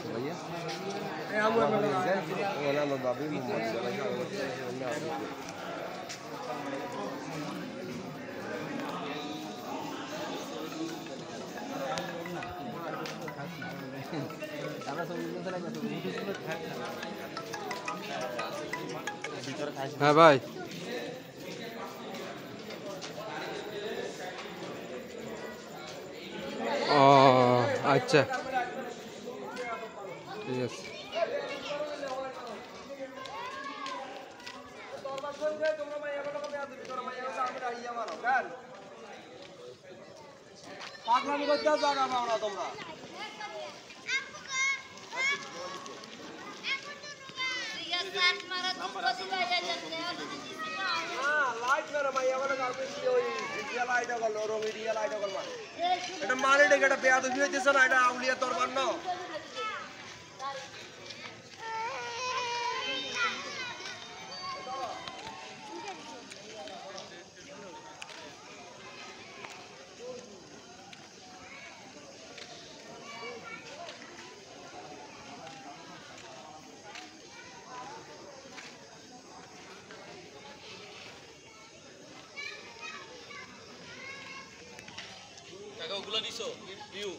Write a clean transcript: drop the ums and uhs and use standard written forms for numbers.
भैया वाला बाबी हाँ भाई ও আচ্ছা ঠিক আছে পাগলামি করতে জায়গা পাও না তোমরা লাইট মেরে মাইয়া বলে গার্মেন্টস দিয়ে ওই রিয়েল আইডা গল রঙি রিয়েল আইডা গল মানে এটা মানে এটা বেয়াদবি হইতেছে না এটা আউলিয়া দরবার না ওগুলো নিছো ভিউ